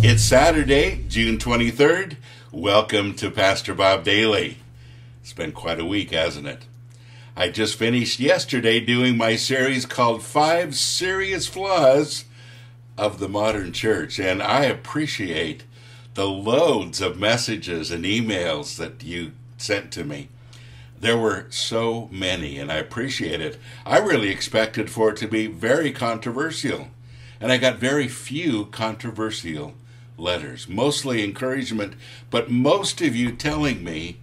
It's Saturday, June 23rd. Welcome to Pastor Bob Daily. It's been quite a week, hasn't it? I just finished yesterday doing my series called 5 Serious Flaws of the Modern Church, and I appreciate the loads of messages and emails that you sent to me. There were so many, and I appreciate it. I really expected for it to be very controversial, and I got very few controversial letters, mostly encouragement, but most of you telling me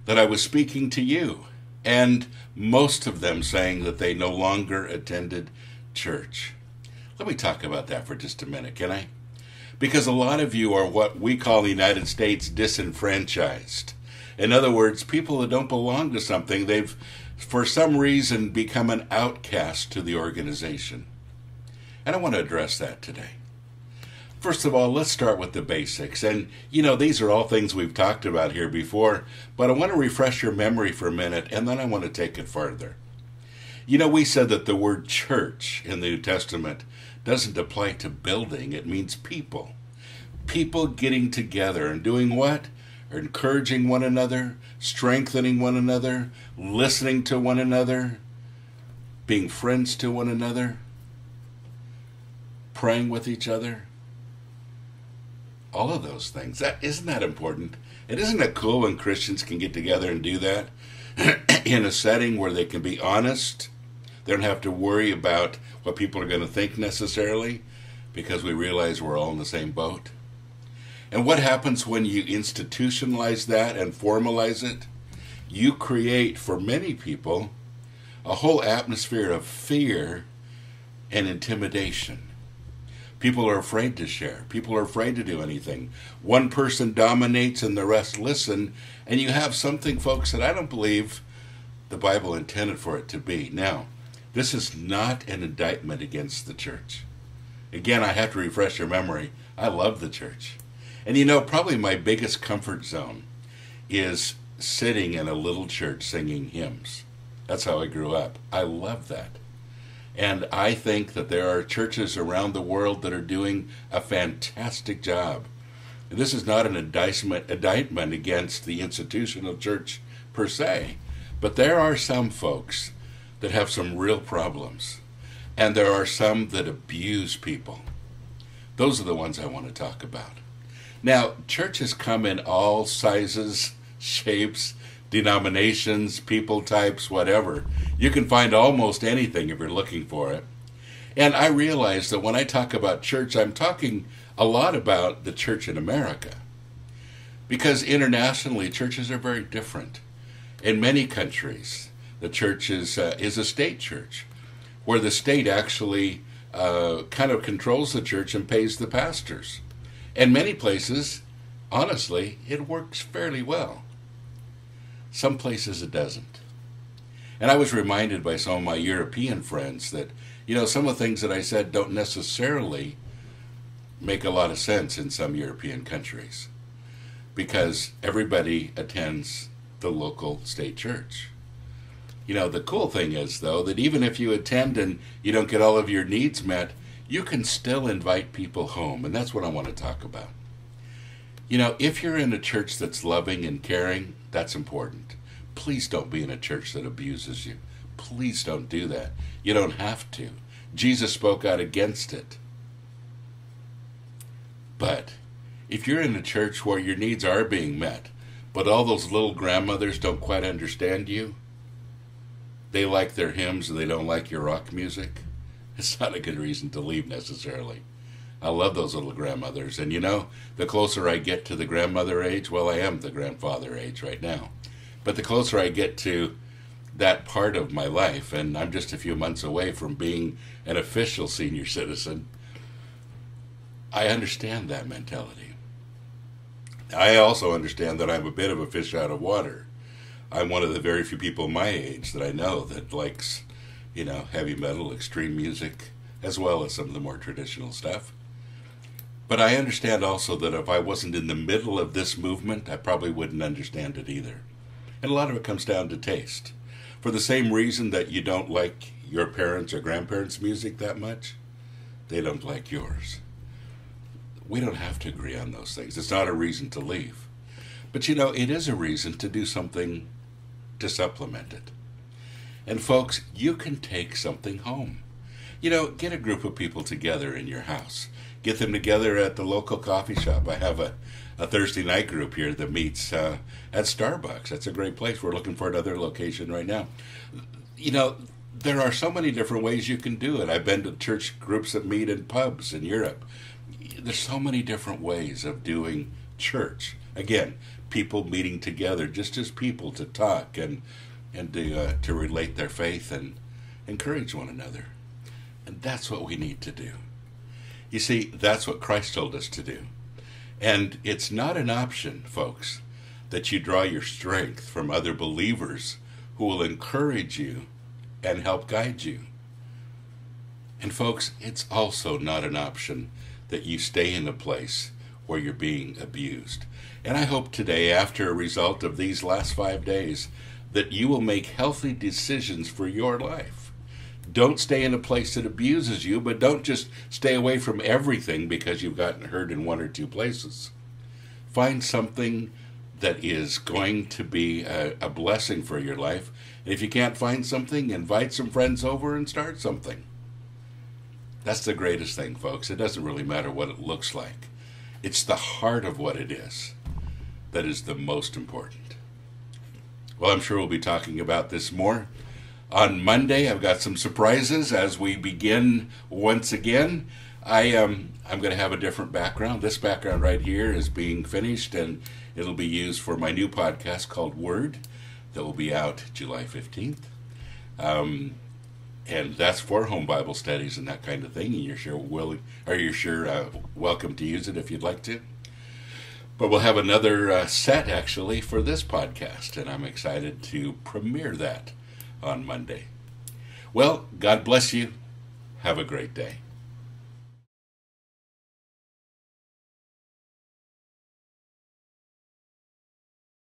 that I was speaking to you, and most of them saying that they no longer attended church. Let me talk about that for just a minute, can I? Because a lot of you are what we call in the United States disenfranchised. In other words, people that don't belong to something, they've for some reason become an outcast to the organization. And I want to address that today. First of all, let's start with the basics. And, these are all things we've talked about here before, but I want to refresh your memory for a minute, and then I want to take it further. We said that the word church in the New Testament doesn't apply to building. It means people. People getting together and doing what? Encouraging one another, strengthening one another, listening to one another, being friends to one another, praying with each other. All of those things. Isn't that important? And isn't it cool when Christians can get together and do that in a setting where they can be honest? They don't have to worry about what people are going to think necessarily, because we realize we're all in the same boat. And what happens when you institutionalize that and formalize it? You create, for many people, a whole atmosphere of fear and intimidation. People are afraid to share. People are afraid to do anything. One person dominates and the rest listen, and you have something, folks, that I don't believe the Bible intended for it to be. Now, this is not an indictment against the church. Again, I have to refresh your memory. I love the church. And probably my biggest comfort zone is sitting in a little church singing hymns. That's how I grew up. I love that. And I think that there are churches around the world that are doing a fantastic job. This is not an indictment against the institutional church per se, but there are some folks that have some real problems, and there are some that abuse people. Those are the ones I want to talk about. Now, churches come in all sizes, shapes, denominations, people types, whatever. You can find almost anything if you're looking for it. And I realize that when I talk about church, I'm talking a lot about the church in America. Because internationally, churches are very different. In many countries, the church is a state church, where the state actually kind of controls the church and pays the pastors. In many places, honestly, it works fairly well. Some places it doesn't. And I was reminded by some of my European friends that, some of the things that I said don't necessarily make a lot of sense in some European countries, because everybody attends the local state church. The cool thing is, though, that even if you attend and you don't get all of your needs met, you can still invite people home, and that's what I want to talk about. If you're in a church that's loving and caring, that's important. Please don't be in a church that abuses you. Please don't do that. You don't have to. Jesus spoke out against it. But if you're in a church where your needs are being met, but all those little grandmothers don't quite understand you, they like their hymns and they don't like your rock music, it's not a good reason to leave necessarily. I love those little grandmothers. And the closer I get to the grandmother age, well, I am the grandfather age right now. But the closer I get to that part of my life, and I'm just a few months away from being an official senior citizen, I understand that mentality. I also understand that I'm a bit of a fish out of water. I'm one of the very few people my age that I know that likes, heavy metal, extreme music, as well as some of the more traditional stuff. But I understand also that if I wasn't in the middle of this movement, I probably wouldn't understand it either. And a lot of it comes down to taste. For the same reason that you don't like your parents' or grandparents' music that much, they don't like yours. We don't have to agree on those things. It's not a reason to leave. But you know, it is a reason to do something to supplement it. And folks, you can take something home. You know, get a group of people together in your house. Get them together at the local coffee shop. I have a Thursday night group here that meets at Starbucks. That's a great place. We're looking for another location right now. You know, there are so many different ways you can do it. I've been to church groups that meet in pubs in Europe. There's so many different ways of doing church. Again, people meeting together just as people to talk and to relate their faith and encourage one another. And that's what we need to do. You see, that's what Christ told us to do. And it's not an option, folks, that you draw your strength from other believers who will encourage you and help guide you. And folks, it's also not an option that you stay in a place where you're being abused. And I hope today, after a result of these last 5 days, that you will make healthy decisions for your life. Don't stay in a place that abuses you, but don't just stay away from everything because you've gotten hurt in one or two places. Find something that is going to be a blessing for your life. And if you can't find something, invite some friends over and start something. That's the greatest thing, folks. It doesn't really matter what it looks like. It's the heart of what it is that is the most important. Well, I'm sure we'll be talking about this more. On Monday, I've got some surprises as we begin once again. I'm going to have a different background. This background right here is being finished, and it'll be used for my new podcast called Word that will be out July 15th. And that's for home Bible studies and that kind of thing. And you're welcome to use it if you'd like to. But we'll have another set actually for this podcast, and I'm excited to premiere that on Monday. Well, God bless you. Have a great day.